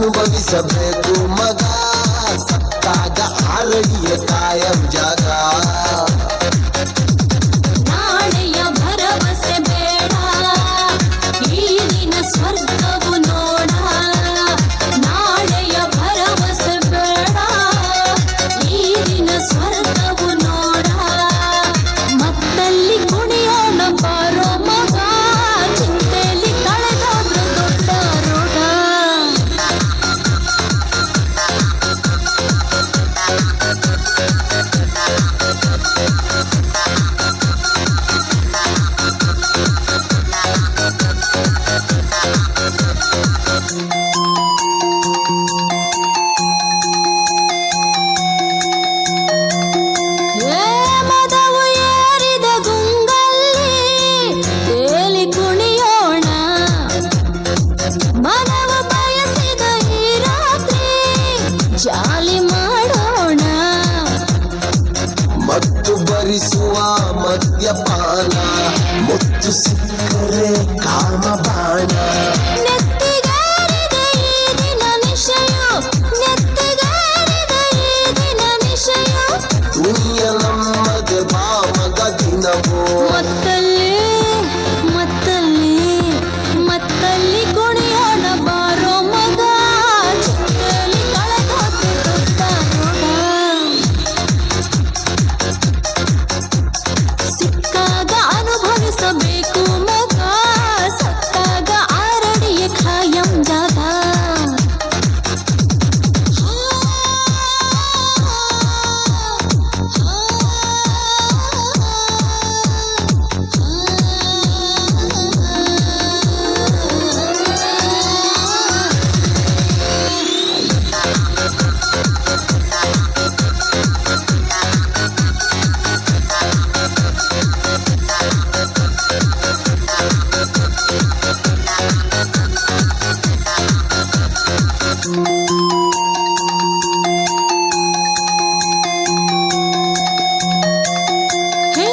ಅನುಭವಿಸಬೇಕು ಮಗ ಸತ್ತಾಗ ಆರಡಿಯ ಕಾಯಂ ಜಾಗ ನಾಳೆಯ ಭರವಸೆ ಬೇಡ ಈ ದಿನ ಸ್ವರ್ಗವು ನೋಡ ನಾಳೆಯ ಭರವಸೆ ಬೇಡ ಈ ದಿನ ಸ್ವರ್ಗವು ನೋಡ ಮತ್ತಲ್ಲಿ ಕುಣಿಯೋಣ ಬಾರೋ ಮಗ ಚಿಂತೆಯಲ್ಲಿ ಕಳೆದೋದ್ರು ದೊಡ್ಡ ರೋಗ ಮದವು ಏರಿದ ಗುಂಗಲ್ಲಿ ತೇಲಿ ಕುಣಿಯೋಣ ಮನವು ಬಯಸಿದ ಈ ರಾತ್ರಿ ಜಾಲಿ ಮಾಡೋಣ ಮತ್ತು ಭರಿಸುವ ಮದ್ಯಪಾನ ಮುತ್ತು ಸಿಕ್ಕರೆ ಕಾಮಬಾಣ ನೆತ್ತಿಗೇರಿದ ಈ ದಿನ ನಿಶಯ ನೆತ್ತಿಗೇರಿದ ಈ ದಿನ ನಿಶಯ ದುನಿಯ ನಮ್ಮದೆ ಬಾ ಮಗ ದಿನವೋ ಮತ್ತಲ್ಲಿ ಮತ್ತಲ್ಲಿ ಮತ್ತಲ್ಲಿ ಕುಣಿಯೋಣ ಬಾರೋ ಮಗ ಚಿಂತೆಯಲ್ಲಿ ಕಳೆದೋದ್ರು ದೊಡ್ಡ ರೋಗ ಸಿಕ್ಕಾಗ ಅನುಭವಿಸಬೇಕು ಮಗ ಸತ್ತಾಗ ಆರಡಿಯ ಖಾಯಂ ಜಾಗ ಹೇ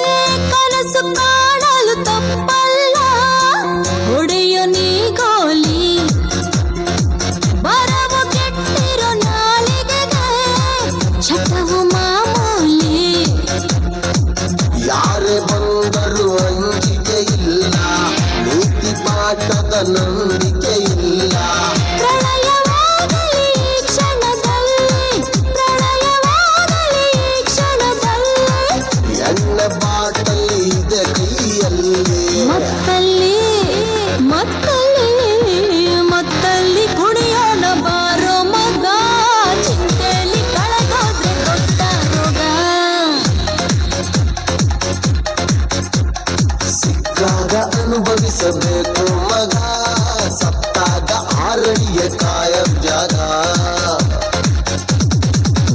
ಕನಸು ಕಾಣಲು ತಪ್ಪಲ್ಲ ಹೊಡೆಯೋ ನೀ ಗೋಲಿ ಬರವು ಕೆಟ್ಟಿರೋ ನಾಲಿಗೆಗೆ ಚಟವು ಮಾಮೂಲಿ ಯಾರೇ ಬಂದರೂ ಅಂಜಿಕೆ ಇಲ್ಲ ನೀತಿ ಪಾಠದ ನಂಬಿಕೆ ಇಲ್ಲ ಪ್ರಳಯವಾಗಲಿ ಈ ಕ್ಷಣದಲ್ಲಿ ಪ್ರಳಯವಾಗಲಿ ಈ ಕ್ಷಣದಲ್ಲಿ ಎಣ್ಣೆ ಬಾಟಲಿ ಇದೆ ಕೈಯಲ್ಲಿ ಮತ್ತಲ್ಲಿ ಮತ್ತಲ್ಲಿ ಮತ್ತಲ್ಲಿ ಕುಣಿಯೋಣ ಬಾರೋ ಮಗ ಚಿಂತೆಯಲ್ಲಿ ಕಳೆದೋದ್ರೆ ದೊಡ್ಡ ರೋಗ ಸಿಕ್ಕಾಗ ಅನುಭವಿಸಬೇಕು ಮಗ ಸತ್ತಾಗ ಆರಡಿಯ ಕಾಯಂ ಜಾಗ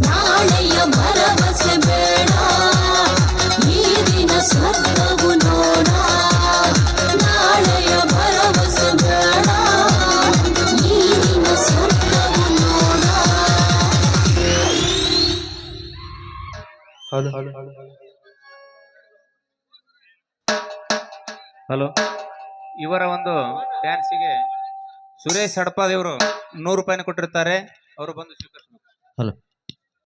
ನಾಳೆಯ ಭರವಸೆ ಬೇಡ ಈ ದಿನ ಸ್ವರ್ಗವು ನೋಡ ನಾಳೆಯ ಭರವಸೆ ಬೇಡ ಈ ದಿನ ಸ್ವರ್ಗವು ನೋಡ ಹಲೋ, ಇವರ ಒಂದು ಡ್ಯಾನ್ಸಿಗೆ ಸುರೇಶ್ ಹಡಪಾದೇವರು 100 ರೂಪಾಯಿನ ಕೊಟ್ಟಿರ್ತಾರೆ. ಅವರು ಬಂದು ಸ್ವೀಕರಿಸಬೇಕು. ಹಲೋ.